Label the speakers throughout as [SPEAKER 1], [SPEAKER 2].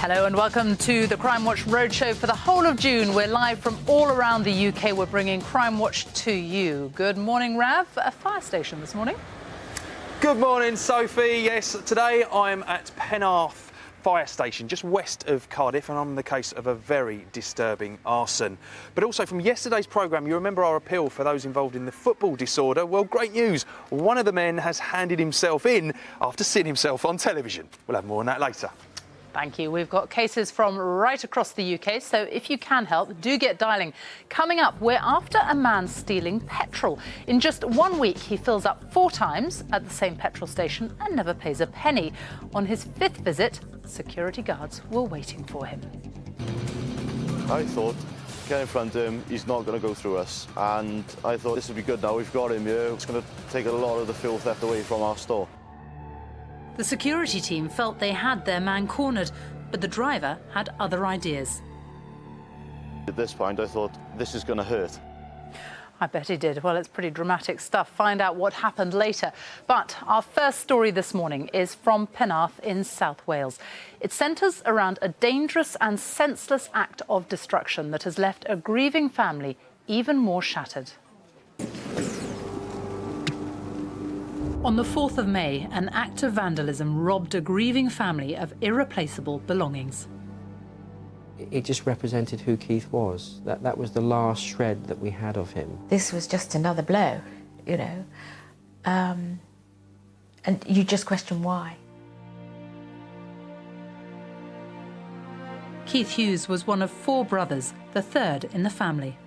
[SPEAKER 1] Hello and welcome to the Crimewatch Roadshow for the whole of June. We're live from all around the UK. We're bringing Crimewatch to you. Good morning, Rav. A fire station this morning.
[SPEAKER 2] Good morning, Sophie. Yes, today I'm at Penarth Fire Station, just west of Cardiff, and I'm in the case of a very disturbing arson. But also from yesterday's programme, you remember our appeal for those involved in the football disorder? Well, great news. One of the men has handed himself in after seeing himself on television. We'll have more on that later.
[SPEAKER 1] Thank you. We've got cases from right across the UK, so if you can help, do get dialing. Coming up, we're after a man stealing petrol. In just 1 week, he fills up 4 times at the same petrol station and never pays a penny. On his 5th visit, security guards were waiting for him.
[SPEAKER 3] I thought, get in front of him, he's not going to go through us. And I thought this would be good now, we've got him here. It's going to take a lot of the fuel theft away from our store.
[SPEAKER 1] The security team felt they had their man cornered, but the driver had other ideas.
[SPEAKER 3] At this point, I thought, this is going to hurt.
[SPEAKER 1] I bet he did. Well, it's pretty dramatic stuff. Find out what happened later. But our first story this morning is from Penarth in South Wales. It centres around a dangerous and senseless act of destruction that has left a grieving family even more shattered. On the 4th of May, an act of vandalism robbed a grieving family of irreplaceable belongings.
[SPEAKER 4] It just represented who Keith was. That was the last shred that we had of him.
[SPEAKER 5] This was just another blow, you know, and you just question why.
[SPEAKER 1] Keith Hughes was one of 4 brothers, the 3rd in the family.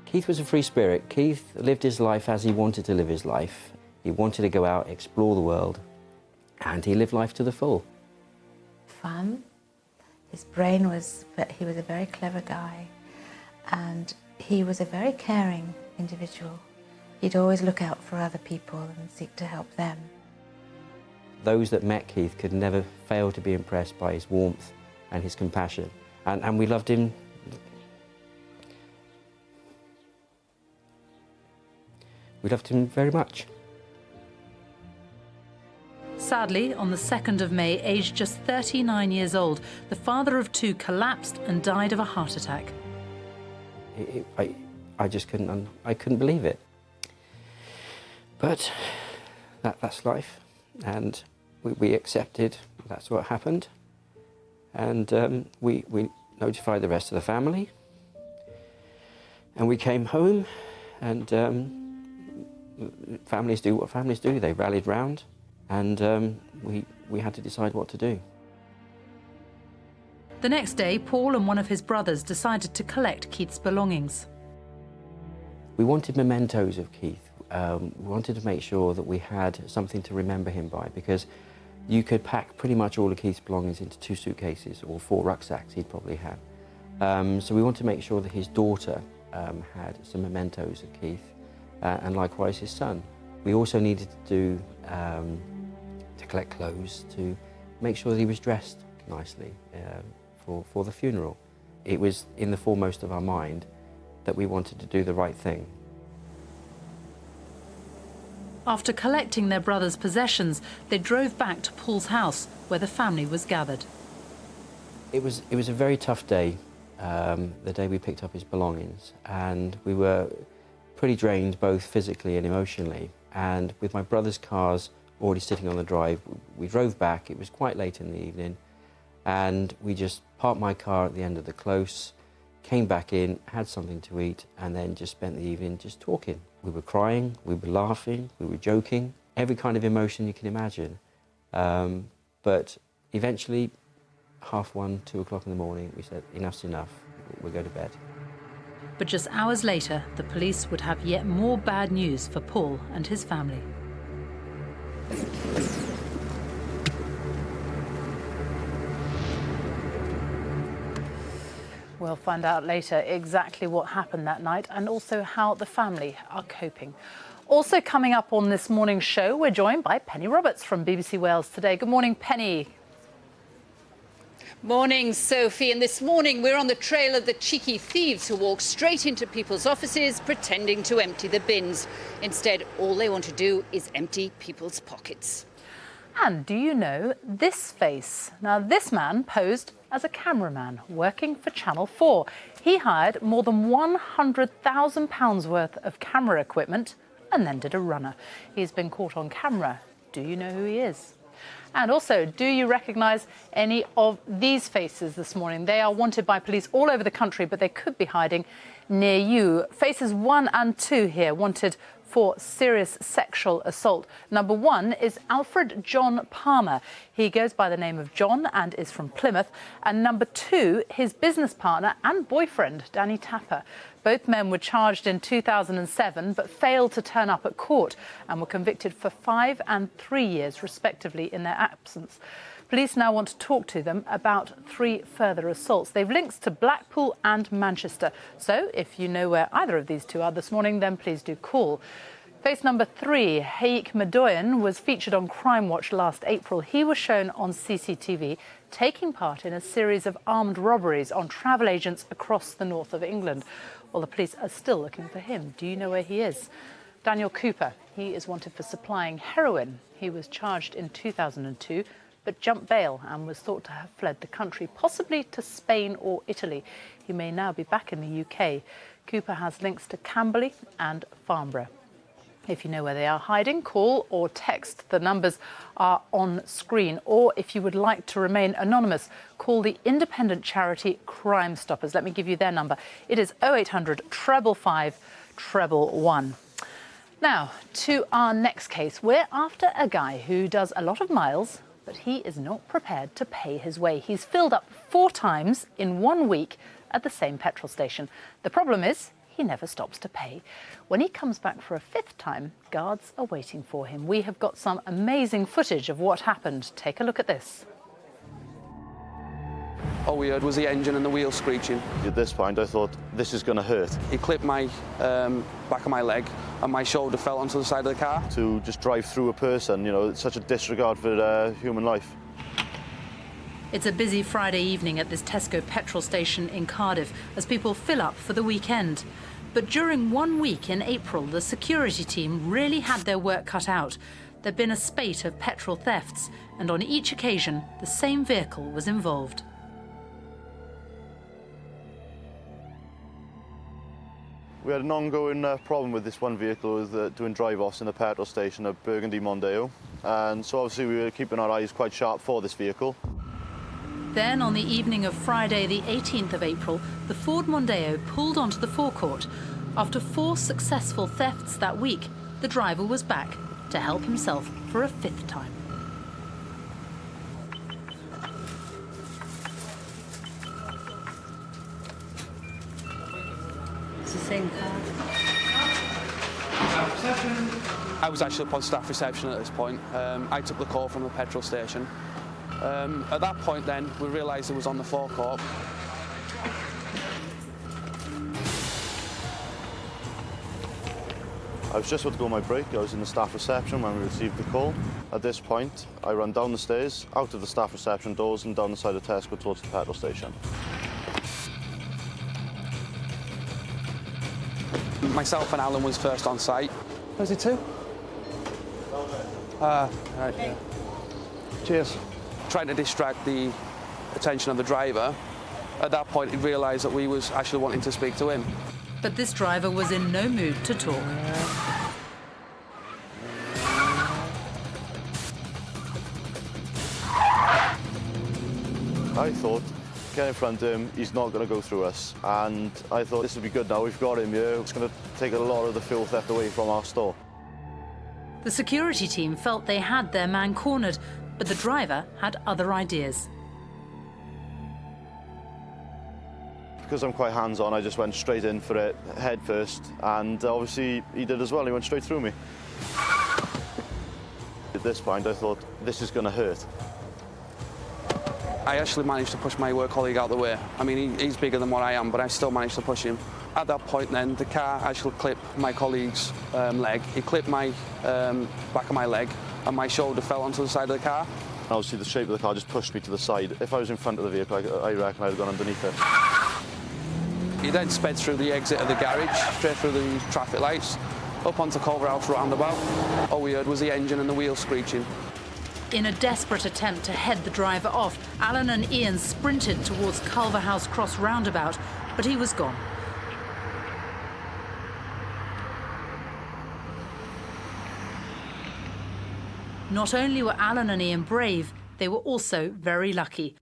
[SPEAKER 4] Keith was a free spirit. Keith lived his life as he wanted to live his life. He wanted to go out, explore the world, and he lived life to the full.
[SPEAKER 5] Fun. His brain was, but he was a very clever guy, and he was a very caring individual. He'd always look out for other people and seek to help them.
[SPEAKER 4] Those that met Keith could never fail to be impressed by his warmth and his compassion, and we loved him. We loved him very much.
[SPEAKER 1] Sadly, on the 2nd of May, aged just 39 years old, the father of 2 collapsed and died of a heart attack.
[SPEAKER 4] I just couldn't believe it. But that's life, and we accepted that's what happened, and we notified the rest of the family, and we came home, and families do what families do. They rallied round. And we had to decide what to do.
[SPEAKER 1] The next day, Paul and one of his brothers decided to collect Keith's belongings.
[SPEAKER 4] We wanted mementos of Keith. We wanted to make sure that we had something to remember him by, because you could pack pretty much all of Keith's belongings into 2 suitcases or 4 rucksacks he'd probably have. So we wanted to make sure that his daughter had some mementos of Keith, and likewise his son. We also needed to collect clothes to make sure that he was dressed nicely for the funeral. It was in the foremost of our mind that we wanted to do the right thing.
[SPEAKER 1] After collecting their brother's possessions, they drove back to Paul's house, where the family was gathered.
[SPEAKER 4] It was a very tough day, the day we picked up his belongings, and we were pretty drained both physically and emotionally. And with my brother's cars already sitting on the drive, we drove back. It was quite late in the evening, and we just parked my car at the end of the close, came back in, had something to eat, and then just spent the evening just talking. We were crying, we were laughing, we were joking, every kind of emotion you can imagine. But eventually, 1:30, 2 o'clock in the morning, we said, enough's enough, we'll go to bed.
[SPEAKER 1] But just hours later, the police would have yet more bad news for Paul and his family. We'll find out later exactly what happened that night and also how the family are coping. Also coming up on this morning's show, we're joined by Penny Roberts from BBC Wales Today. Good morning, Penny.
[SPEAKER 6] Morning, Sophie. And this morning we're on the trail of the cheeky thieves who walk straight into people's offices pretending to empty the bins. Instead, all they want to do is empty people's pockets.
[SPEAKER 1] And do you know this face? Now, this man posed as a cameraman working for Channel 4. He hired more than £100,000 worth of camera equipment and then did a runner. He's been caught on camera. Do you know who he is? And also, do you recognise any of these faces this morning? They are wanted by police all over the country, but they could be hiding near you. Faces 1 and 2 here, wanted for serious sexual assault. Number 1 is Alfred John Palmer. He goes by the name of John and is from Plymouth. And number 2, his business partner and boyfriend, Danny Tapper. Both men were charged in 2007 but failed to turn up at court and were convicted for 5 and 3 years, respectively, in their absence. Police now want to talk to them about 3 further assaults. They've links to Blackpool and Manchester. So if you know where either of these 2 are this morning, then please do call. Face number 3, Haik Madoyan, was featured on Crimewatch last April. He was shown on CCTV taking part in a series of armed robberies on travel agents across the north of England. Well, the police are still looking for him. Do you know where he is? Daniel Cooper, he is wanted for supplying heroin. He was charged in 2002, but jumped bail and was thought to have fled the country, possibly to Spain or Italy. He may now be back in the UK. Cooper has links to Camberley and Farnborough. If you know where they are hiding, call or text. The numbers are on screen. Or if you would like to remain anonymous, call the independent charity Crime Stoppers. Let me give you their number. It is 0800 555 111. Now, to our next case. We're after a guy who does a lot of miles, but he is not prepared to pay his way. He's filled up 4 times in 1 week at the same petrol station. The problem is, he never stops to pay. When he comes back for a 5th time, guards are waiting for him. We have got some amazing footage of what happened. Take a look at this.
[SPEAKER 7] All we heard was the engine and the wheel screeching.
[SPEAKER 3] At this point, I thought, this is going to hurt.
[SPEAKER 7] He clipped my back of my leg and my shoulder fell onto the side of the car.
[SPEAKER 3] To just drive through a person, you know, it's such a disregard for human life.
[SPEAKER 1] It's a busy Friday evening at this Tesco petrol station in Cardiff as people fill up for the weekend. But during 1 week in April, the security team really had their work cut out. There'd been a spate of petrol thefts, and on each occasion, the same vehicle was involved.
[SPEAKER 3] We had an ongoing problem with this one vehicle with doing drive-offs in the petrol station at Burgundy Mondeo. And so obviously we were keeping our eyes quite sharp for this vehicle.
[SPEAKER 1] Then, on the evening of Friday, the 18th of April, the Ford Mondeo pulled onto the forecourt. After 4 successful thefts that week, the driver was back to help himself for a 5th time.
[SPEAKER 5] It's the same car.
[SPEAKER 7] I was actually upon staff reception at this point. I took the call from the petrol station. At that point then, we realised it was on the forecourt.
[SPEAKER 3] I was just about to go on my break. I was in the staff reception when we received the call. At this point, I ran down the stairs, out of the staff reception doors and down the side of Tesco towards the petrol station.
[SPEAKER 7] Myself and Alan was first on site. Was it 2? Right, yeah. Cheers. Trying to distract the attention of the driver. At that point, he realised that we was actually wanting to speak to him.
[SPEAKER 1] But this driver was in no mood to talk.
[SPEAKER 3] I thought, get in front of him, he's not going to go through us. And I thought, this would be good now, we've got him here. It's going to take a lot of the fuel theft away from our store.
[SPEAKER 1] The security team felt they had their man cornered, but the driver had other ideas.
[SPEAKER 3] Because I'm quite hands-on, I just went straight in for it, head first, and obviously he did as well, he went straight through me. At this point, I thought, this is going to hurt.
[SPEAKER 7] I actually managed to push my work colleague out of the way. I mean, he's bigger than what I am, but I still managed to push him. At that point then, the car actually clipped my colleague's leg. He clipped my back of my leg, and my shoulder fell onto the side of the car.
[SPEAKER 3] Obviously, the shape of the car just pushed me to the side. If I was in front of the vehicle, I reckon I'd have gone underneath it.
[SPEAKER 7] He then sped through the exit of the garage, straight through the traffic lights, up onto Culver House roundabout. All we heard was the engine and the wheel screeching.
[SPEAKER 1] In a desperate attempt to head the driver off, Alan and Ian sprinted towards Culverhouse Cross roundabout, but he was gone. Not only were Alan and Ian brave, they were also very lucky.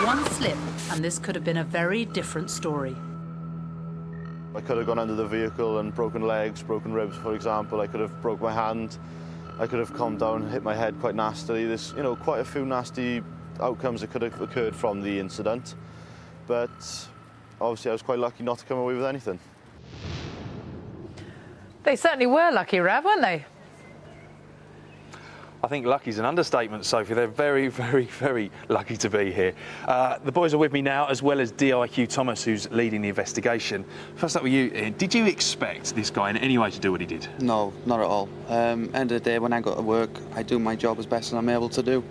[SPEAKER 1] One slip, and this could have been a very different story.
[SPEAKER 3] I could have gone under the vehicle and broken legs, broken ribs, for example. I could have broke my hand. I could have calmed down and hit my head quite nastily. There's, you know, quite a few nasty outcomes that could have occurred from the incident. But obviously I was quite lucky not to come away with anything.
[SPEAKER 1] They certainly were lucky, Rav, weren't they?
[SPEAKER 2] I think lucky's an understatement, Sophie. They're very, very, very lucky to be here. The boys are with me now, as well as DIQ Thomas, who's leading the investigation. First up with you, Ian. Did you expect this guy in any way to do what he did?
[SPEAKER 7] No, not at all. End of the day, when I go to work, I do my job as best as I'm able to do.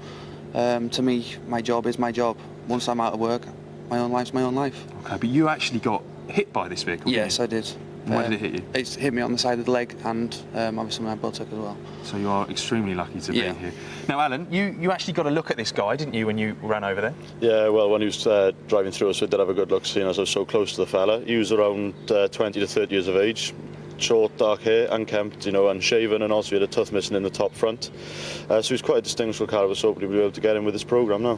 [SPEAKER 7] To me, my job is my job. Once I'm out of work, my own life's my own life.
[SPEAKER 2] OK, but you actually got hit by this vehicle,
[SPEAKER 7] Yes,
[SPEAKER 2] didn't you?
[SPEAKER 7] I did.
[SPEAKER 2] Where did it hit you?
[SPEAKER 7] It's hit me on the side of the leg and obviously my buttock as well.
[SPEAKER 2] So you are extremely lucky to be
[SPEAKER 7] Yeah.
[SPEAKER 2] here. Now, Alan, you actually got a look at this guy, didn't you, when you ran over there?
[SPEAKER 3] Yeah, well, when he was driving through us, we did have a good look, seeing as I was so close to the fella. He was around 20 to 30 years of age, short, dark hair, unkempt, you know, unshaven, and also he had a tooth missing in the top front. So he's quite a distinguishable car. I was hoping we'd be able to get him with this programme now.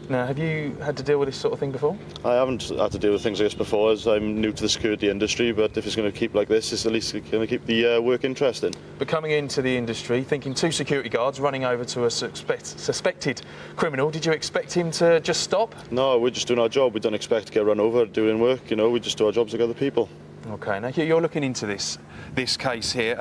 [SPEAKER 2] Now, have you had to deal with this sort of thing before?
[SPEAKER 3] I haven't had to deal with things like this before, as I'm new to the security industry, but if it's going to keep like this, it's at least going to keep the work interesting.
[SPEAKER 2] But coming into the industry, thinking two security guards running over to a suspected criminal, did you expect him to just stop?
[SPEAKER 3] No, we're just doing our job. We don't expect to get run over doing work, you know, we just do our jobs like other people.
[SPEAKER 2] OK, now you're looking into this case here.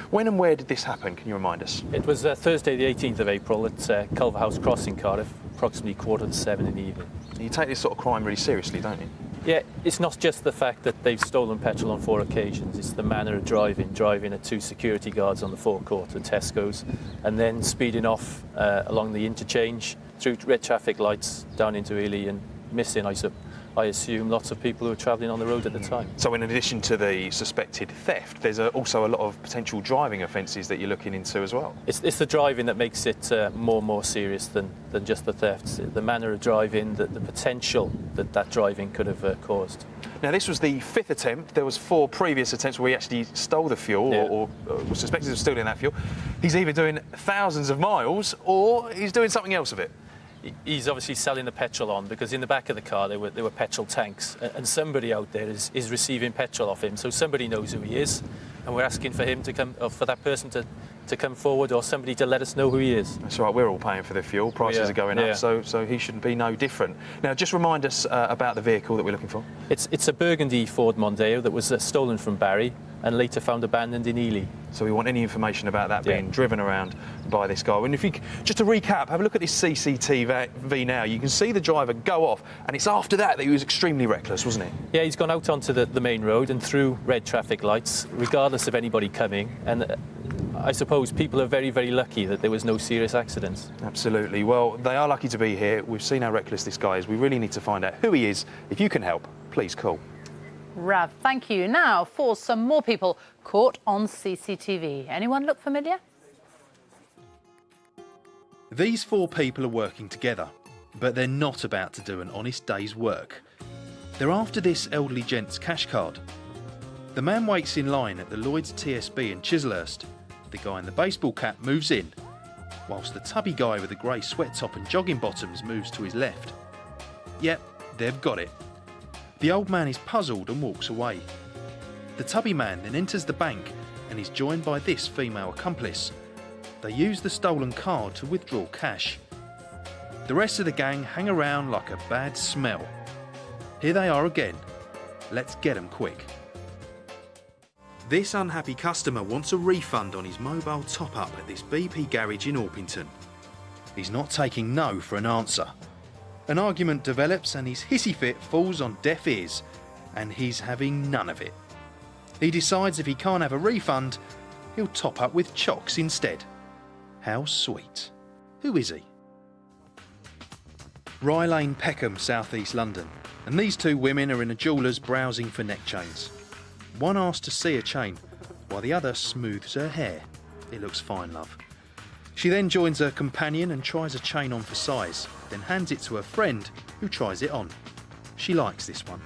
[SPEAKER 2] When and where did this happen? Can you remind us?
[SPEAKER 8] It was Thursday the 18th of April at Culverhouse Cross in Cardiff, approximately 7:15 in the evening.
[SPEAKER 2] You take this sort of crime really seriously, don't you?
[SPEAKER 8] Yeah, it's not just the fact that they've stolen petrol on 4 occasions, it's the manner of driving at 2 security guards on the forecourt at Tesco's, and then speeding off along the interchange through red traffic lights down into Ely and missing, I assume, lots of people who were travelling on the road at the time.
[SPEAKER 2] So in addition to the suspected theft, there's also a lot of potential driving offences that you're looking into as well?
[SPEAKER 8] It's the driving that makes it more serious than just the thefts. The manner of driving, the potential that driving could have caused.
[SPEAKER 2] Now, this was the 5th attempt. There was 4 previous attempts where he actually stole the fuel,
[SPEAKER 8] Yeah.
[SPEAKER 2] or was suspected of stealing that fuel. He's either doing thousands of miles or he's doing something else with it.
[SPEAKER 8] He's obviously selling the petrol on, because in the back of the car there were petrol tanks, and somebody out there is receiving petrol off him, so somebody knows who he is, and we're asking for him to come, or for that person to come forward, or somebody to let us know who he is.
[SPEAKER 2] That's right, we're all paying for the fuel, prices are going up, so he shouldn't be no different. Now, just remind us about the vehicle that we're looking for.
[SPEAKER 8] It's a burgundy Ford Mondeo that was stolen from Barry and later found abandoned in Ely.
[SPEAKER 2] So we want any information about that being driven around by this guy. And if you, just to recap, have a look at this CCTV now. You can see the driver go off, and it's after that he was extremely reckless, wasn't he?
[SPEAKER 8] Yeah, he's gone out onto the main road and through red traffic lights, regardless of anybody coming. And I suppose people are very, very lucky that there was no serious accidents.
[SPEAKER 2] Absolutely. Well, they are lucky to be here. We've seen how reckless this guy is. We really need to find out who he is. If you can help, please call.
[SPEAKER 1] Rav, thank you. Now for some more people caught on CCTV. Anyone look familiar?
[SPEAKER 9] These 4 people are working together, but they're not about to do an honest day's work. They're after this elderly gent's cash card. The man waits in line at the Lloyd's TSB in Chislehurst. The guy in the baseball cap moves in, whilst the tubby guy with the grey sweat top and jogging bottoms moves to his left. Yep, they've got it. The old man is puzzled and walks away. The tubby man then enters the bank and is joined by this female accomplice. They use the stolen card to withdraw cash. The rest of the gang hang around like a bad smell. Here they are again. Let's get them quick. This unhappy customer wants a refund on his mobile top-up at this BP garage in Orpington. He's not taking no for an answer. An argument develops and his hissy fit falls on deaf ears, and he's having none of it. He decides if he can't have a refund, he'll top up with chocks instead. How sweet. Who is he? Rye Lane, Peckham, South East London, and these 2 women are in a jeweller's browsing for neck chains. One asks to see a chain, while the other smooths her hair. It looks fine, love. She then joins her companion and tries a chain on for size, then hands it to her friend, who tries it on. She likes this one.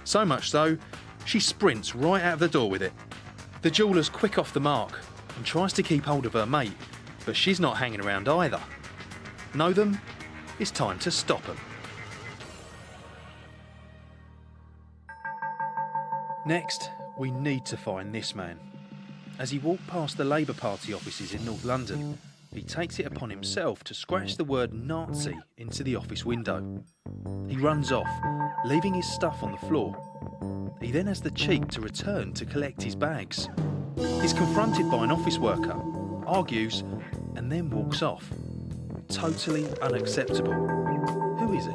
[SPEAKER 9] So much so, she sprints right out of the door with it. The jeweller's quick off the mark and tries to keep hold of her mate, but she's not hanging around either. Know them? It's time to stop them. Next, we need to find this man. As he walked past the Labour Party offices in North London, he takes it upon himself to scratch the word Nazi into the office window. He runs off, leaving his stuff on the floor. He then has the cheek to return to collect his bags. He's confronted by an office worker, argues, and then walks off. Totally unacceptable. Who is he?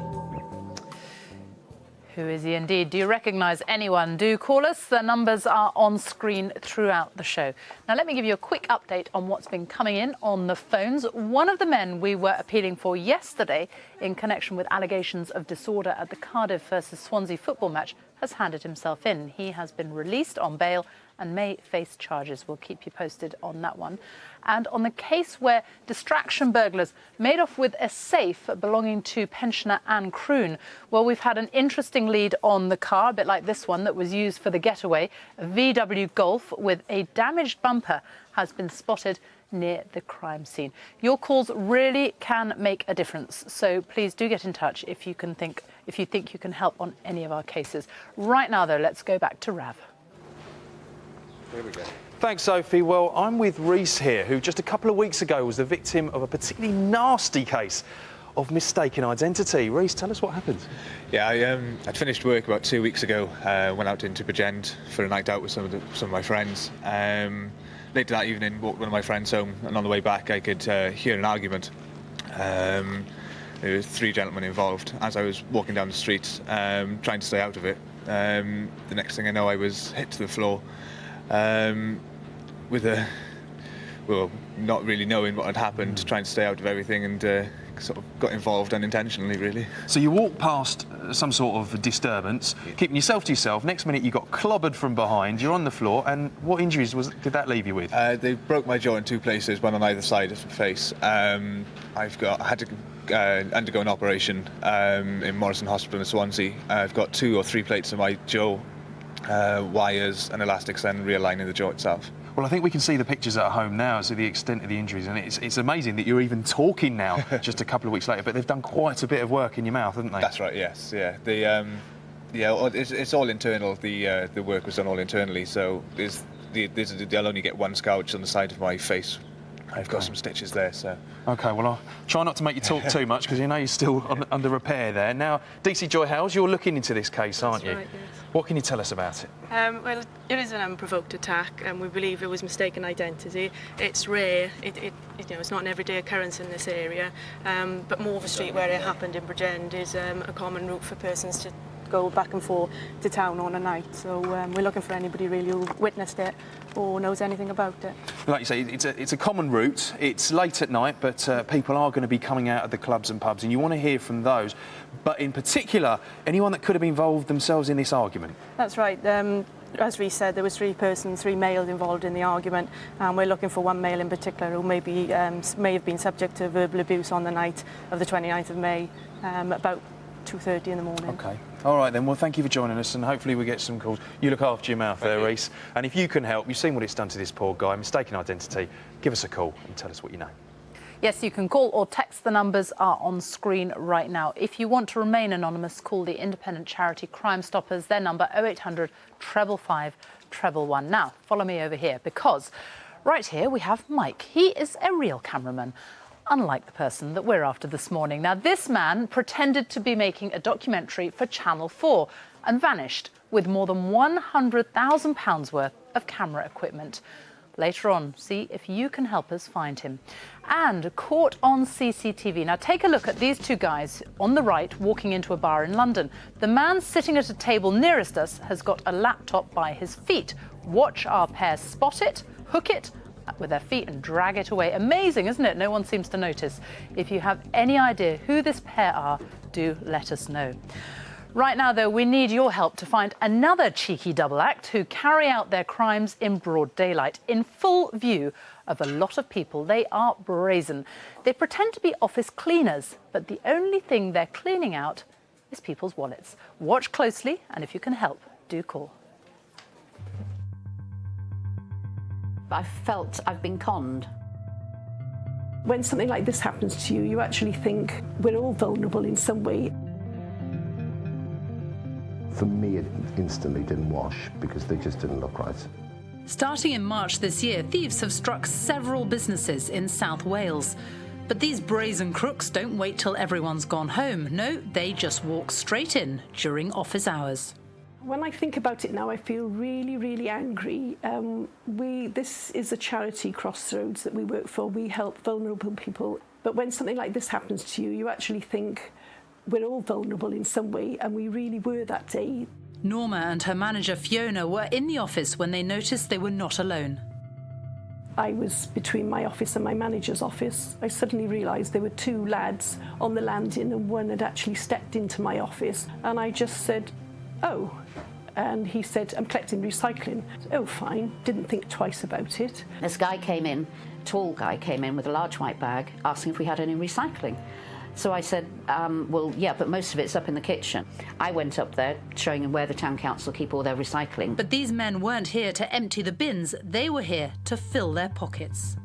[SPEAKER 1] Who is he indeed? Do you recognise anyone? Do call us. The numbers are on screen throughout the show. Now, let me give you a quick update on what's been coming in on the phones. One of the men we were appealing for yesterday in connection with allegations of disorder at the Cardiff versus Swansea football match has handed himself in. He has been released on bail and may face charges. We'll keep you posted on that one. And on the case where distraction burglars made off with a safe belonging to pensioner Anne Croon, well, we've had an interesting lead on the car, a bit like this one that was used for the getaway. A VW Golf with a damaged bumper has been spotted near the crime scene. Your calls really can make a difference, so please do get in touch if you think you can help on any of our cases. Right now, though, let's go back to Rav.
[SPEAKER 2] Here we go. Thanks, Sophie. Well, I'm with Reese here, who just a couple of weeks ago was the victim of a particularly nasty case of mistaken identity. Reese, tell us what happened.
[SPEAKER 10] Yeah, I'd finished work about 2 weeks ago, went out into Bridgend for a night out with some of my friends. Later that evening, walked one of my friends home, and on the way back I could hear an argument. There were 3 gentlemen involved. As I was walking down the street, trying to stay out of it, the next thing I know I was hit to the floor with not really knowing what had happened, trying to stay out of everything, and sort of got involved unintentionally, really.
[SPEAKER 2] So you walked past some sort of disturbance, keeping yourself to yourself. Next minute you got clobbered from behind, you're on the floor, and what injuries did that leave you with?
[SPEAKER 10] They broke my jaw in 2 places, one on either side of the face. I had to undergo an operation in Morrison Hospital in Swansea. I've got 2 or 3 plates in my jaw, wires and elastics then realigning the jaw itself.
[SPEAKER 2] Well, I think we can see the pictures at home now, so the extent of the injuries, and it's amazing that you're even talking now, just a couple of weeks later, but they've done quite a bit of work in your mouth, haven't they?
[SPEAKER 10] That's right, yes, yeah. It's all internal, the work was done all internally, so they'll only get 1 scar which is on the side of my face. I've got some stitches there, so...
[SPEAKER 2] OK, well, I'll try not to make you talk too much, because you know you're still under repair there. Now, DC Joy Howes, you're looking into this case, aren't you?
[SPEAKER 11] Right, yes.
[SPEAKER 2] What can you tell us about it?
[SPEAKER 11] Well, it is an unprovoked attack, and we believe it was mistaken identity. It's rare. It's not an everyday occurrence in this area, but Morver Street, where it happened in Bridgend, is a common route for persons to go back and forth to town on a night. So we're looking for anybody really who witnessed it or knows anything about it.
[SPEAKER 2] Like you say, it's a common route. It's late at night, but people are going to be coming out of the clubs and pubs, and you want to hear from those. But in particular, anyone that could have involved themselves in this argument.
[SPEAKER 11] That's right. As Reece said, there was 3 males involved in the argument, and we're looking for 1 male in particular who may have been subject to verbal abuse on the night of the 29th of May, about 2:30 in the morning. OK.
[SPEAKER 2] All right, then. Well, thank you for joining us, and hopefully we get some calls. You look after your mouth there, Reece. And if you can help, you've seen what it's done to this poor guy, mistaken identity, give us a call and tell us what you know.
[SPEAKER 1] Yes, you can call or text. The numbers are on screen right now. If you want to remain anonymous, call the independent charity Crime Stoppers. Their number 0800 555 111. Now, follow me over here, because right here we have Mike. He is a real cameraman, unlike the person that we're after this morning. Now, this man pretended to be making a documentary for Channel 4 and vanished with more than £100,000 worth of camera equipment. Later on, see if you can help us find him. And caught on CCTV. Now, take a look at these 2 guys on the right walking into a bar in London. The man sitting at a table nearest us has got a laptop by his feet. Watch our pair spot it, hook it with their feet and drag it away. Amazing, isn't it? No one seems to notice. If you have any idea who this pair are, do let us know. Right now, though, we need your help to find another cheeky double act who carry out their crimes in broad daylight, in full view of a lot of people. They are brazen. They pretend to be office cleaners, but the only thing they're cleaning out is people's wallets. Watch closely, and if you can help, do call.
[SPEAKER 12] I felt I've been conned.
[SPEAKER 13] When something like this happens to you, you actually think we're all vulnerable in some way.
[SPEAKER 14] For me, it instantly didn't wash because they just didn't look right.
[SPEAKER 1] Starting in March this year, thieves have struck several businesses in South Wales. But these brazen crooks don't wait till everyone's gone home. No, they just walk straight in during office hours.
[SPEAKER 13] When I think about it now, I feel really, really angry. This is a charity, Crossroads, that we work for. We help vulnerable people. But when something like this happens to you, you actually think we're all vulnerable in some way, and we really were that day.
[SPEAKER 1] Norma and her manager Fiona were in the office when they noticed they were not alone.
[SPEAKER 13] I was between my office and my manager's office. I suddenly realised there were two lads on the landing, and one had actually stepped into my office, and I just said, "Oh." And he said, "I'm collecting recycling." "Oh, fine." Didn't think twice about it.
[SPEAKER 12] This guy came in, tall guy came in with a large white bag, asking if we had any recycling. So I said, well, yeah, but most of it's up in the kitchen. I went up there, showing him where the town council keep all their recycling.
[SPEAKER 1] But these men weren't here to empty the bins. They were here to fill their pockets.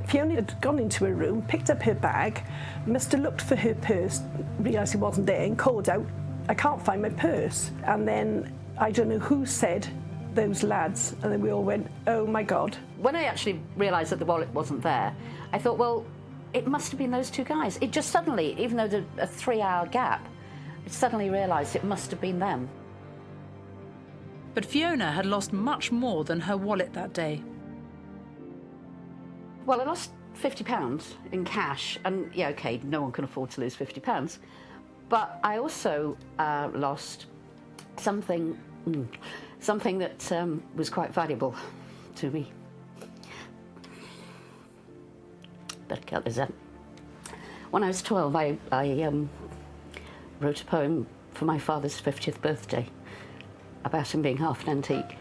[SPEAKER 13] Fiona had gone into her room, picked up her bag, must have looked for her purse, realised it wasn't there, and called out, "I can't find my purse." And then I don't know who said, "Those lads," and then we all went, "Oh my God."
[SPEAKER 12] When I actually realised that the wallet wasn't there, I thought, well, it must have been those two guys. It just suddenly, even though there's a 3-hour gap, I suddenly realised it must have been them.
[SPEAKER 1] But Fiona had lost much more than her wallet that day.
[SPEAKER 12] Well, I lost £50 in cash, and yeah, okay, no one can afford to lose £50. But I also lost something that was quite valuable to me. Better cut this out. When I was 12, I wrote a poem for my father's 50th birthday about him being half an antique.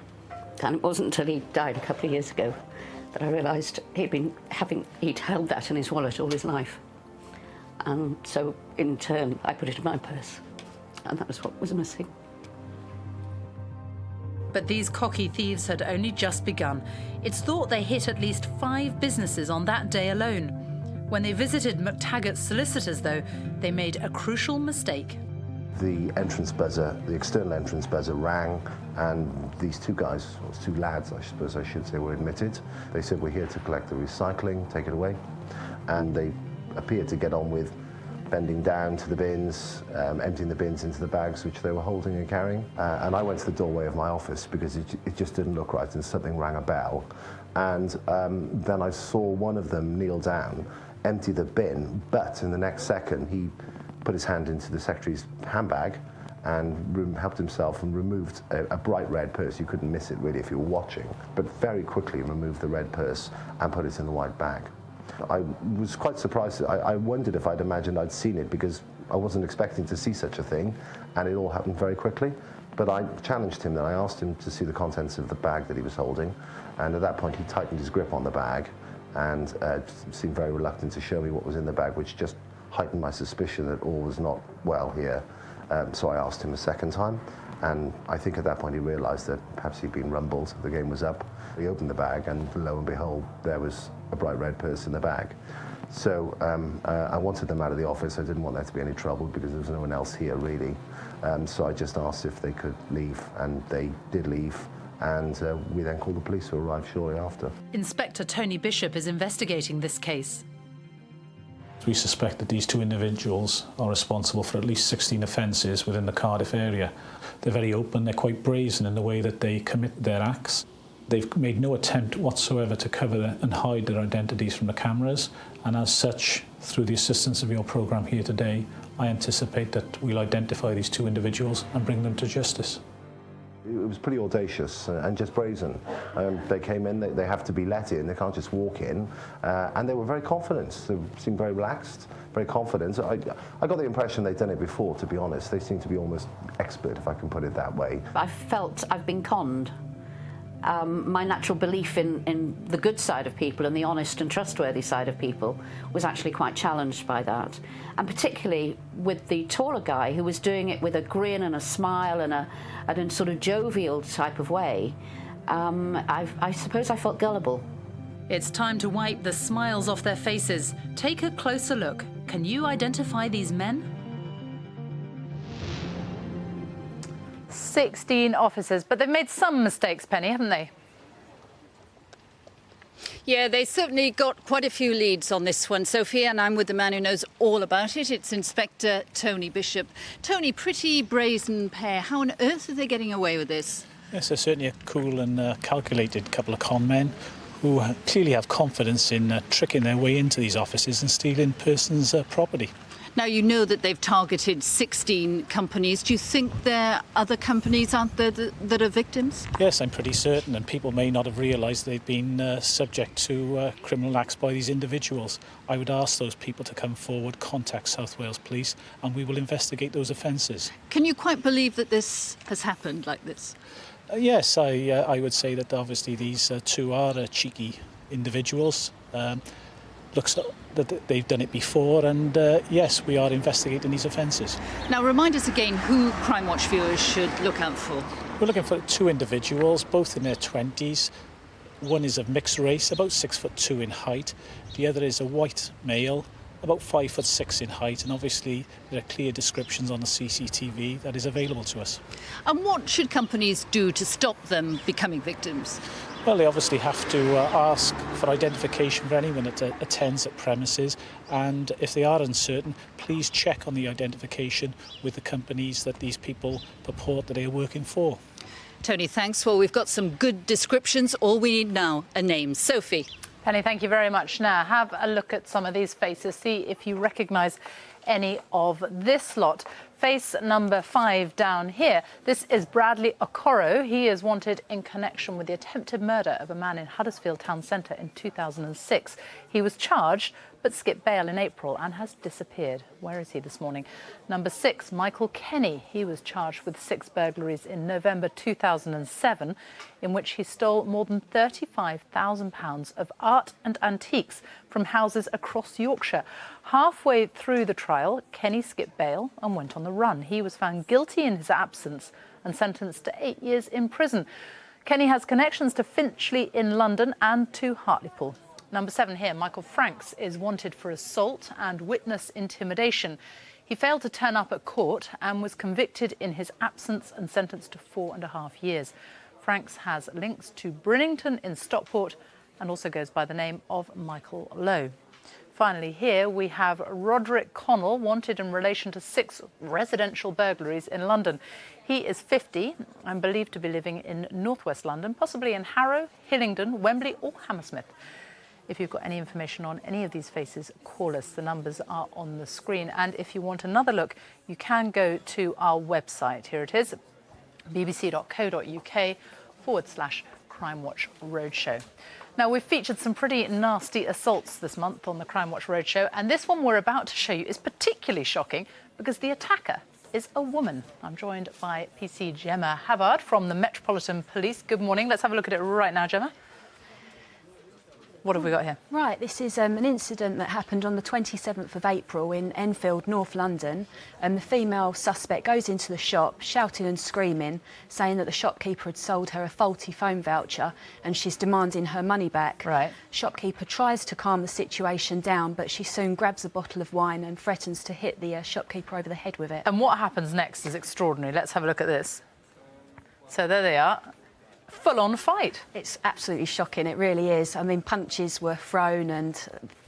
[SPEAKER 12] And it wasn't until he died a couple of years ago that I realised he'd held that in his wallet all his life. And so, in turn, I put it in my purse. And that was what was missing.
[SPEAKER 1] But these cocky thieves had only just begun. It's thought they hit at least 5 businesses on that day alone. When they visited McTaggart's solicitors, though, they made a crucial mistake.
[SPEAKER 14] The entrance buzzer, the external entrance buzzer rang, and these two guys, or 2 lads, I suppose I should say, were admitted. They said, "We're here to collect the recycling, take it away." And they appeared to get on with bending down to the bins, emptying the bins into the bags which they were holding and carrying. And I went to the doorway of my office because it just didn't look right, and something rang a bell. And then I saw one of them kneel down, empty the bin, but in the next second he put his hand into the secretary's handbag and helped himself and removed a bright red purse. You couldn't miss it really if you were watching, but very quickly removed the red purse and put it in the white bag. I was quite surprised. I wondered if I'd imagined I'd seen it, because I wasn't expecting to see such a thing, and it all happened very quickly. But I challenged him then. I asked him to see the contents of the bag that he was holding, and at that point he tightened his grip on the bag and seemed very reluctant to show me what was in the bag, which just heightened my suspicion that all was not well here. So I asked him a second time, and I think at that point he realised that perhaps he'd been rumbled, the game was up. He opened the bag, and lo and behold, there was a bright red purse in the bag. So I wanted them out of the office. I didn't want there to be any trouble because there was no one else here really. So I just asked if they could leave, and they did leave. And we then called the police, who arrived shortly after.
[SPEAKER 1] Inspector Tony Bishop is investigating this case.
[SPEAKER 15] We suspect that these 2 individuals are responsible for at least 16 offences within the Cardiff area. They're very open, they're quite brazen in the way that they commit their acts. They've made no attempt whatsoever to cover and hide their identities from the cameras, and as such, through the assistance of your programme here today, I anticipate that we'll identify these 2 individuals and bring them to justice.
[SPEAKER 14] It was pretty audacious and just brazen. They came in, they have to be let in, they can't just walk in, and they were very confident. They seemed very relaxed, very confident. I got the impression they'd done it before, to be honest. They seemed to be almost expert, if I can put it that way.
[SPEAKER 12] I felt I've been conned. My natural belief in the good side of people and the honest and trustworthy side of people was actually quite challenged by that. And particularly with the taller guy who was doing it with a grin and a smile and a sort of jovial type of way, I suppose I felt gullible.
[SPEAKER 1] It's time to wipe the smiles off their faces. Take a closer look. Can you identify these men? 16 officers, but they've made some mistakes, Penny, haven't they?
[SPEAKER 6] Yeah, they certainly got quite a few leads on this one, Sophie, and I'm with the man who knows all about it. It's Inspector Tony Bishop. Tony, pretty brazen pair. How on earth are they getting away with this?
[SPEAKER 15] Yes, they're certainly a cool and calculated couple of con men who clearly have confidence in tricking their way into these offices and stealing persons' property.
[SPEAKER 6] Now, you know that they've targeted 16 companies. Do you think there are other companies out there that are victims?
[SPEAKER 15] Yes, I'm pretty certain, and people may not have realised they've been subject to criminal acts by these individuals. I would ask those people to come forward, contact South Wales Police, and we will investigate those offences.
[SPEAKER 6] Can you quite believe that this has happened like this?
[SPEAKER 15] Yes, I would say that obviously these two are cheeky individuals. Looks that they've done it before, and yes, we are investigating these offences.
[SPEAKER 6] Now, remind us again who Crimewatch viewers should look out for.
[SPEAKER 15] We're looking for two individuals, both in their 20s. One is of mixed race, about 6'2" in height. The other is a white male, about 5'6" in height, and obviously there are clear descriptions on the CCTV that is available to us.
[SPEAKER 6] And what should companies do to stop them becoming victims?
[SPEAKER 15] Well, they obviously have to ask for identification for anyone that attends at premises, and if they are uncertain, please check on the identification with the companies that these people purport that they are working for.
[SPEAKER 6] Tony, thanks. Well, we've got some good descriptions. All we need now are names. Sophie.
[SPEAKER 1] Penny, thank you very much. Now, have a look at some of these faces. See if you recognise any of this lot. Face number 5 down here. This is Bradley Okoro. He is wanted in connection with the attempted murder of a man in Huddersfield Town Centre in 2006. He was charged but skipped bail in April and has disappeared. Where is he this morning? Number 6, Michael Kenny. He was charged with 6 burglaries in November 2007, in which he stole more than £35,000 of art and antiques from houses across Yorkshire. Halfway through the trial, Kenny skipped bail and went on the run. He was found guilty in his absence and sentenced to 8 years in prison. Kenny has connections to Finchley in London and to Hartlepool. Number 7 here, Michael Franks is wanted for assault and witness intimidation. He failed to turn up at court and was convicted in his absence and sentenced to 4.5 years. Franks has links to Brinnington in Stockport and also goes by the name of Michael Lowe. Finally here we have Roderick Connell, wanted in relation to 6 residential burglaries in London. He is 50 and believed to be living in northwest London, possibly in Harrow, Hillingdon, Wembley or Hammersmith. If you've got any information on any of these faces, call us. The numbers are on the screen. And if you want another look, you can go to our website. Here it is, bbc.co.uk/Crimewatch Roadshow. Now, we've featured some pretty nasty assaults this month on the Crimewatch Roadshow, and this one we're about to show you is particularly shocking because the attacker is a woman. I'm joined by PC Gemma Havard from the Metropolitan Police. Good morning. Let's have a look at it right now, Gemma. What have we got here?
[SPEAKER 16] Right, this is an incident that happened on the 27th of April in Enfield, North London. The female suspect goes into the shop, shouting and screaming, saying that the shopkeeper had sold her a faulty phone voucher and she's demanding her money back.
[SPEAKER 1] Right.
[SPEAKER 16] Shopkeeper tries to calm the situation down, but she soon grabs a bottle of wine and threatens to hit the shopkeeper over the head with it.
[SPEAKER 1] And what happens next is extraordinary. Let's have a look at this. So there they are. Full-on fight.
[SPEAKER 16] It's absolutely shocking, it really is. I mean, punches were thrown and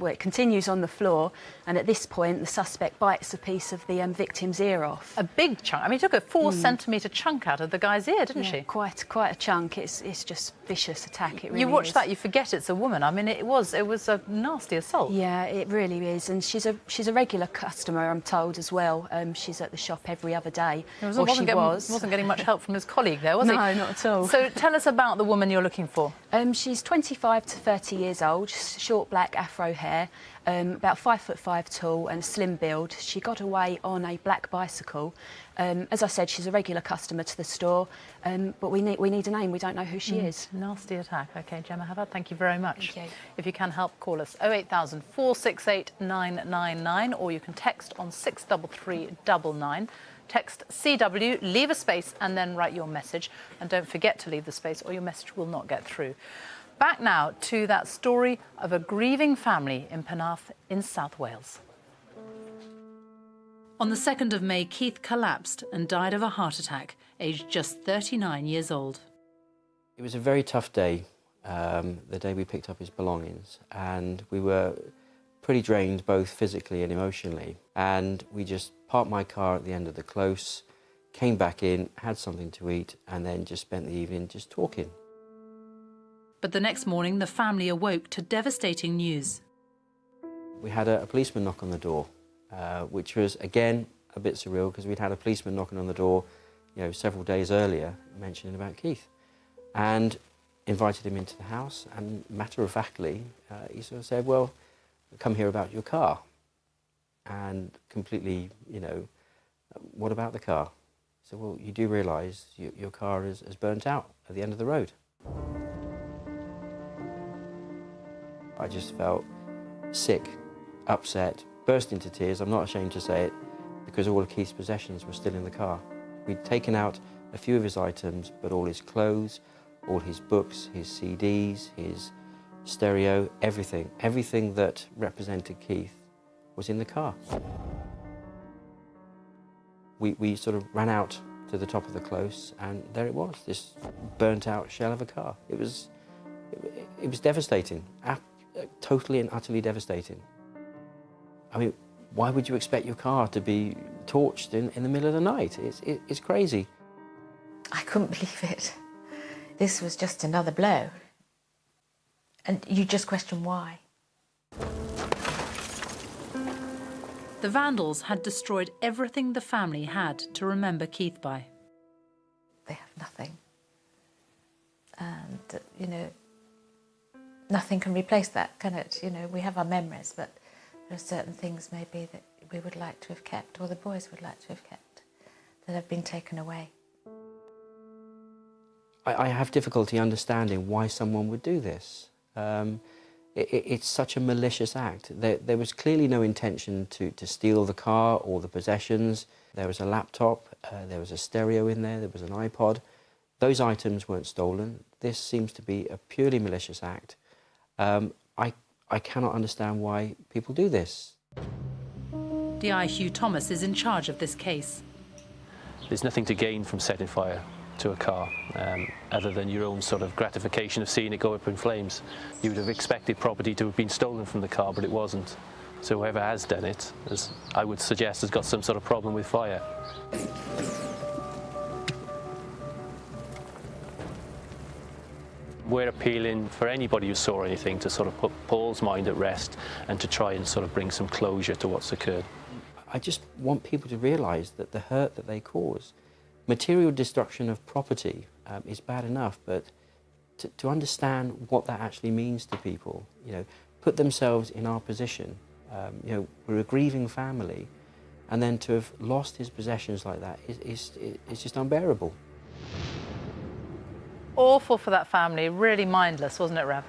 [SPEAKER 16] Well, it continues on the floor, and at this point, the suspect bites a piece of the victim's ear off.
[SPEAKER 1] A big chunk. I mean, he took a 4-centimetre chunk out of the guy's ear, didn't she?
[SPEAKER 16] Quite a chunk. It's just vicious attack. It really
[SPEAKER 1] You watch
[SPEAKER 16] is.
[SPEAKER 1] that, you forget it's a woman. I mean, it was a nasty assault.
[SPEAKER 16] Yeah, it really is, and she's a regular customer, I'm told, as well. She's at the shop every other day.
[SPEAKER 1] Wasn't getting much help from his colleague there, was he?
[SPEAKER 16] No, not at all.
[SPEAKER 1] So tell us about the woman you're looking for.
[SPEAKER 16] She's 25 to 30 years old, short black afro hair, about 5'5" tall and a slim build. She got away on a black bicycle. As I said, she's a regular customer to the store, but we need a name. We don't know who she is.
[SPEAKER 1] Nasty attack. OK, Gemma Havard, thank you very much.
[SPEAKER 16] Thank you.
[SPEAKER 1] If you can help, call us 08000 468 999, or you can text on 63399. Text CW, leave a space and then write your message. And don't forget to leave the space or your message will not get through. Back now to that story of a grieving family in Penarth in South Wales. On the 2nd of May, Keith collapsed and died of a heart attack, aged just 39 years old.
[SPEAKER 4] It was a very tough day, the day we picked up his belongings, and we were pretty drained both physically and emotionally, and we just parked my car at the end of the close, came back in, had something to eat, and then just spent the evening just talking.
[SPEAKER 1] But the next morning, the family awoke to devastating news.
[SPEAKER 4] We had a policeman knock on the door, which was, again, a bit surreal because we'd had a policeman knocking on the door, several days earlier, mentioning about Keith, and invited him into the house, and matter-of-factly, he sort of said, well, come here about your car. And completely, what about the car? So, well, you do realise your car is burnt out at the end of the road. I just felt sick, upset, burst into tears. I'm not ashamed to say it, because all of Keith's possessions were still in the car. We'd taken out a few of his items, but all his clothes, all his books, his CDs, his stereo, everything that represented Keith was in the car. We sort of ran out to the top of the close, and there it was, this burnt out shell of a car. It was devastating, totally and utterly devastating. I mean, why would you expect your car to be torched in the middle of the night? It's crazy.
[SPEAKER 5] I couldn't believe it. This was just another blow. And you just question why.
[SPEAKER 1] The vandals had destroyed everything the family had to remember Keith by.
[SPEAKER 5] They have nothing. And, nothing can replace that, can it? We have our memories, but there are certain things maybe that we would like to have kept, or the boys would like to have kept, that have been taken away.
[SPEAKER 4] I have difficulty understanding why someone would do this. It's such a malicious act. There was clearly no intention to steal the car or the possessions. There was a laptop, there was a stereo in there was an iPod. Those items weren't stolen. This seems to be a purely malicious act. I cannot understand why people do this.
[SPEAKER 1] DI Hugh Thomas is in charge of this case.
[SPEAKER 8] There's nothing to gain from setting fire to a car, other than your own sort of gratification of seeing it go up in flames. You would have expected property to have been stolen from the car, but it wasn't. So whoever has done it, as I would suggest, has got some sort of problem with fire. We're appealing for anybody who saw anything to sort of put Paul's mind at rest and to try and sort of bring some closure to what's occurred.
[SPEAKER 4] I just want people to realise that the hurt that they cause, material destruction of property is bad enough, but to understand what that actually means to people, put themselves in our position. We're a grieving family, and then to have lost his possessions like that is just unbearable.
[SPEAKER 1] Awful for that family, really mindless, wasn't it, Rav?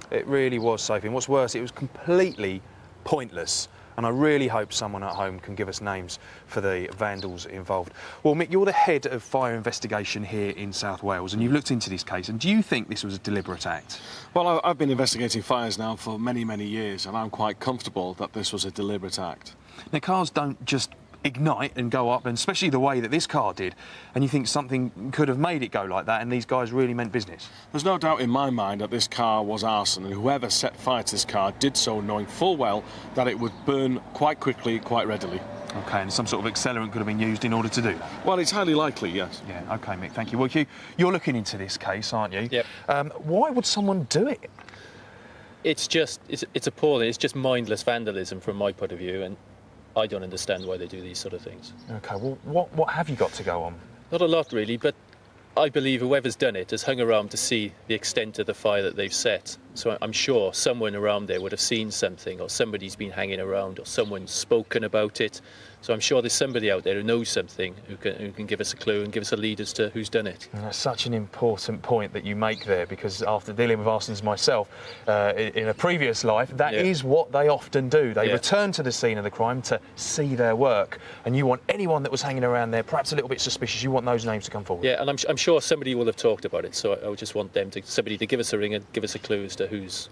[SPEAKER 2] It really was, Sophie, and what's worse, it was completely pointless. And I really hope someone at home can give us names for the vandals involved. Well, Mick, you're the head of fire investigation here in South Wales, and you've looked into this case, and do you think this was a deliberate act?
[SPEAKER 17] Well, I've been investigating fires now for many, many years, and I'm quite comfortable that this was a deliberate act.
[SPEAKER 2] Now, cars don't just ignite and go up, and especially the way that this car did, and you think something could have made it go like that, and these guys really meant business.
[SPEAKER 17] There's no doubt in my mind that this car was arson, and whoever set fire to this car did so knowing full well that it would burn quite quickly, quite readily.
[SPEAKER 2] OK, and some sort of accelerant could have been used in order to do that?
[SPEAKER 17] Well, it's highly likely, yes.
[SPEAKER 2] Yeah, OK, Mick, thank you. Well, you're looking into this case, aren't you?
[SPEAKER 8] Yep.
[SPEAKER 2] Why would someone do it?
[SPEAKER 8] It's appalling. It's just mindless vandalism from my point of view, and I don't understand why they do these sort of things.
[SPEAKER 2] OK, well, what have you got to go on?
[SPEAKER 8] Not a lot, really, but I believe whoever's done it has hung around to see the extent of the fire that they've set. So I'm sure someone around there would have seen something, or somebody's been hanging around, or someone's spoken about it. So I'm sure there's somebody out there who knows something, who can give us a clue and give us a lead as to who's done it.
[SPEAKER 2] And that's such an important point that you make there, because after dealing with arsons myself in a previous life, that is what they often do. They return to the scene of the crime to see their work, and you want anyone that was hanging around there, perhaps a little bit suspicious, you want those names to come forward.
[SPEAKER 8] Yeah, and I'm sure somebody will have talked about it, so I would just want somebody to give us a ring and give us a clue as to who's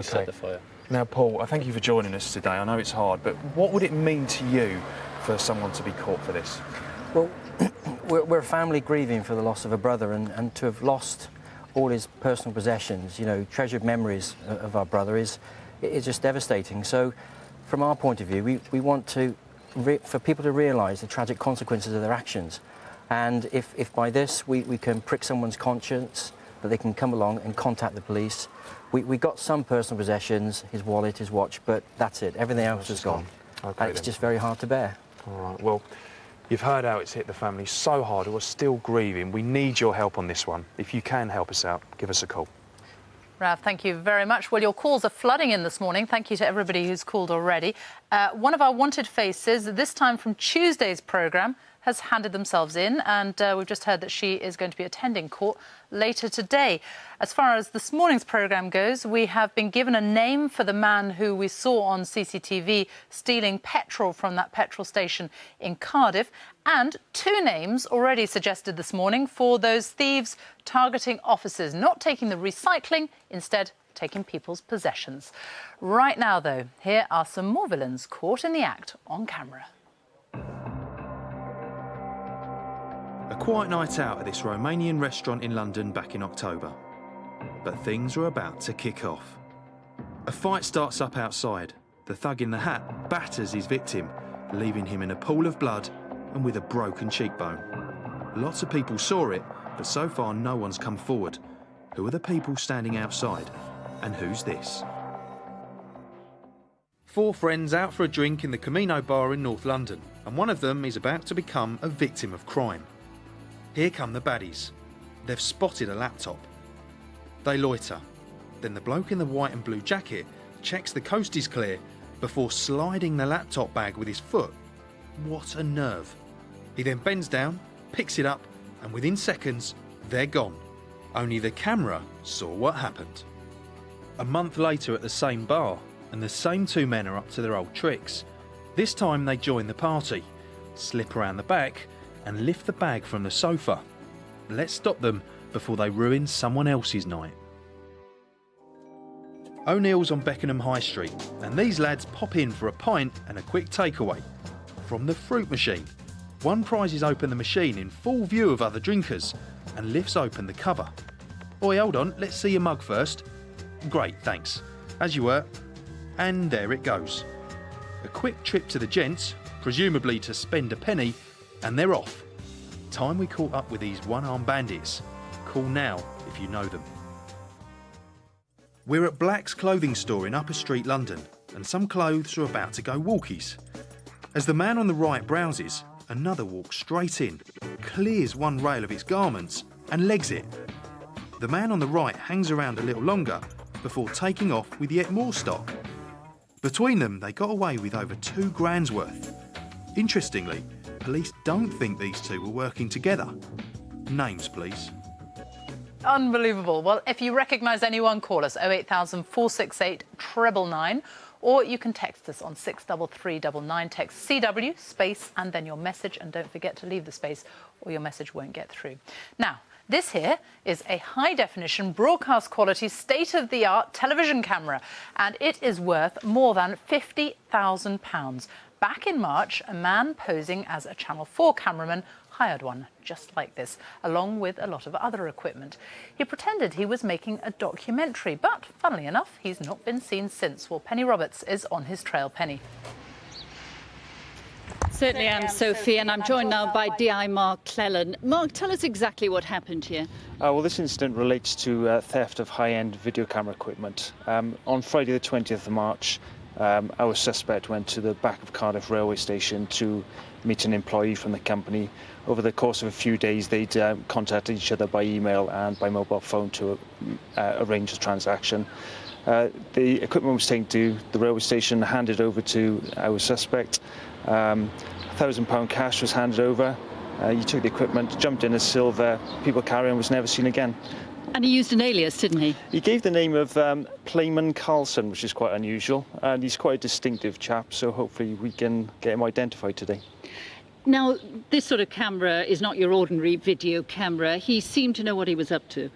[SPEAKER 8] set the fire.
[SPEAKER 2] Now, Paul, I thank you for joining us today. I know it's hard, but what would it mean to you for someone to be caught for this?
[SPEAKER 4] Well, we're a family grieving for the loss of a brother, and to have lost all his personal possessions, you know, treasured memories of our brother is just devastating. So, from our point of view, we want for people to realise the tragic consequences of their actions. And if by this we can prick someone's conscience, that they can come along and contact the police. We got some personal possessions, his wallet, his watch, but that's it. Everything else is gone.
[SPEAKER 2] Okay,
[SPEAKER 4] and it's just very hard to bear.
[SPEAKER 2] All right, well, you've heard how it's hit the family so hard, who are still grieving. We need your help on this one. If you can help us out, give us a call.
[SPEAKER 1] Rav, thank you very much. Well, your calls are flooding in this morning. Thank you to everybody who's called already. One of our wanted faces, this time from Tuesday's programme, has handed themselves in, and we've just heard that she is going to be attending court later today. As far as this morning's programme goes, we have been given a name for the man who we saw on CCTV stealing petrol from that petrol station in Cardiff, and two names already suggested this morning for those thieves targeting officers, not taking the recycling, instead taking people's possessions. Right now, though, here are some more villains caught in the act on camera.
[SPEAKER 9] A quiet night out at this Romanian restaurant in London back in October. But things are about to kick off. A fight starts up outside. The thug in the hat batters his victim, leaving him in a pool of blood and with a broken cheekbone. Lots of people saw it, but so far no one's come forward. Who are the people standing outside? And who's this? Four friends out for a drink in the Camino bar in North London, and one of them is about to become a victim of crime. Here come the baddies. They've spotted a laptop. They loiter. Then the bloke in the white and blue jacket checks the coast is clear before sliding the laptop bag with his foot. What a nerve. He then bends down, picks it up, and within seconds, they're gone. Only the camera saw what happened. A month later at the same bar, and the same two men are up to their old tricks. This time they join the party, slip around the back, and lift the bag from the sofa. Let's stop them before they ruin someone else's night. O'Neill's on Beckenham High Street, and these lads pop in for a pint and a quick takeaway. From the fruit machine, one prizes open the machine in full view of other drinkers and lifts open the cover. Oi, hold on, let's see your mug first. Great, thanks. As you were. And there it goes. A quick trip to the gents, presumably to spend a penny, and they're off. Time we caught up with these one-armed bandits. Call now if you know them. We're at Black's clothing store in Upper Street, London, and some clothes are about to go walkies. As the man on the right browses, another walks straight in, clears one rail of its garments, and legs it. The man on the right hangs around a little longer before taking off with yet more stock. Between them, they got away with over £2,000's worth. Interestingly, police don't think these two were working together. Names, please.
[SPEAKER 1] Unbelievable. Well, if you recognise anyone, call us 08000 468 999, or you can text us on 63399. Text CW space and then your message, and don't forget to leave the space or your message won't get through. Now, this here is a high-definition, broadcast-quality, state-of-the-art television camera, and it is worth more than £50,000. back in March, a man posing as a Channel 4 cameraman hired one just like this, along with a lot of other equipment. He pretended he was making a documentary, but funnily enough, he's not been seen since. Well, Penny Roberts is on his trail. Penny.
[SPEAKER 6] Certainly am, Sophie, and I'm joined now by DI Mark Clellan. Mark, tell us exactly what happened here.
[SPEAKER 18] Well, this incident relates to theft of high-end video camera equipment. On Friday the 20th of March, our suspect went to the back of Cardiff railway station to meet an employee from the company. Over the course of a few days, they'd contacted each other by email and by mobile phone to arrange a transaction. The equipment was taken to the railway station, handed over to our suspect. £1,000 cash was handed over. He took the equipment, jumped in a silver people carrier and was never seen again.
[SPEAKER 6] And he used an alias, didn't he?
[SPEAKER 18] He gave the name of Playman Carlson, which is quite unusual, and he's quite a distinctive chap, so hopefully we can get him identified today.
[SPEAKER 6] Now, this sort of camera is not your ordinary video camera. He seemed to know what he was up to.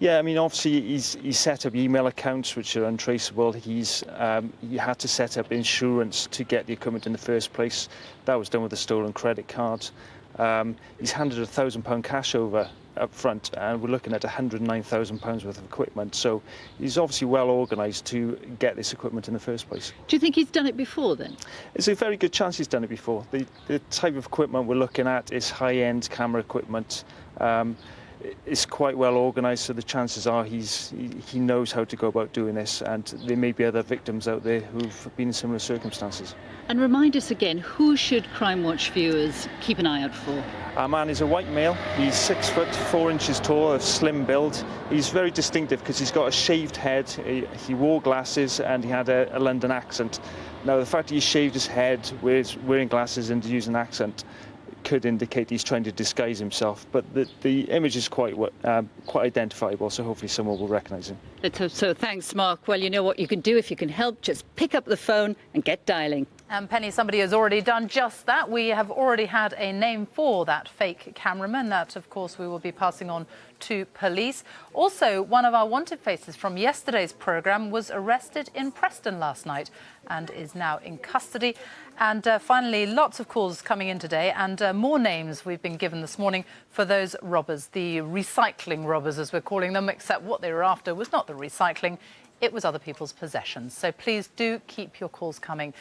[SPEAKER 18] Yeah, I mean, obviously he's set up email accounts which are untraceable. He had to set up insurance to get the equipment in the first place. That was done with a stolen credit card. He's handed £1,000 cash over up front, and we're looking at £109,000 worth of equipment. So he's obviously well organised to get this equipment in the first place.
[SPEAKER 6] Do you think he's done it before then?
[SPEAKER 18] It's a very good chance he's done it before. The type of equipment we're looking at is high-end camera equipment. It's quite well organised, so the chances are he knows how to go about doing this, and there may be other victims out there who've been in similar circumstances.
[SPEAKER 6] And remind us again, who should Crimewatch viewers keep an eye out for?
[SPEAKER 18] Our man is a white male. He's 6 foot 4 inches tall, of slim build. He's very distinctive because he's got a shaved head. He wore glasses and he had a London accent. Now, the fact he shaved his head, wearing glasses and using an accent, could indicate he's trying to disguise himself, but the image is quite identifiable, so hopefully someone will recognise him.
[SPEAKER 6] Let's hope so. Thanks, Mark. Well, you know what you can do if you can help. Just pick up the phone and get dialing.
[SPEAKER 1] And Penny, somebody has already done just that. We have already had a name for that fake cameraman. That, of course, we will be passing on to police. Also, one of our wanted faces from yesterday's programme was arrested in Preston last night and is now in custody. And finally, lots of calls coming in today, and more names we've been given this morning for those robbers, the recycling robbers, as we're calling them, except what they were after was not the recycling, it was other people's possessions. So please do keep your calls coming.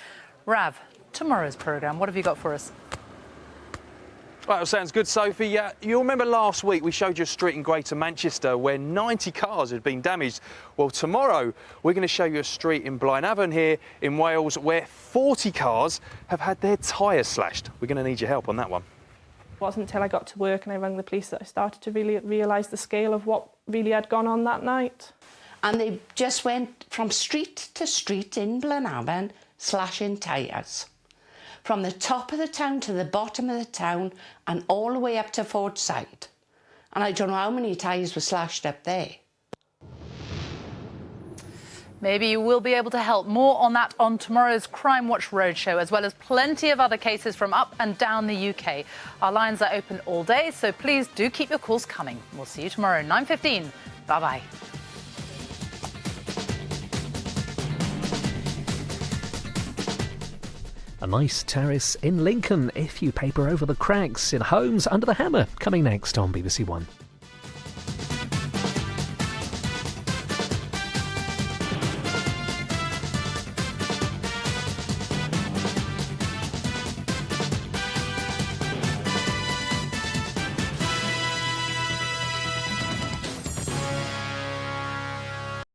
[SPEAKER 1] Rav, tomorrow's programme, what have you got for us?
[SPEAKER 2] Right, well, sounds good, Sophie. You'll remember last week we showed you a street in Greater Manchester where 90 cars had been damaged. Well, tomorrow we're going to show you a street in Blaenavon here in Wales where 40 cars have had their tyres slashed. We're going to need your help on that one.
[SPEAKER 19] It wasn't until I got to work and I rang the police that I started to really realise the scale of what really had gone on that night.
[SPEAKER 20] And they just went from street to street in Blaenavon slashing tyres. From the top of the town to the bottom of the town and all the way up to Ford Side. And I don't know how many tyres were slashed up there.
[SPEAKER 1] Maybe you will be able to help. More on that on tomorrow's Crimewatch Roadshow, as well as plenty of other cases from up and down the UK. Our lines are open all day, so please do keep your calls coming. We'll see you tomorrow, 9:15. Bye-bye.
[SPEAKER 21] A nice terrace in Lincoln if you paper over the cracks in Homes Under the Hammer, coming next on BBC One.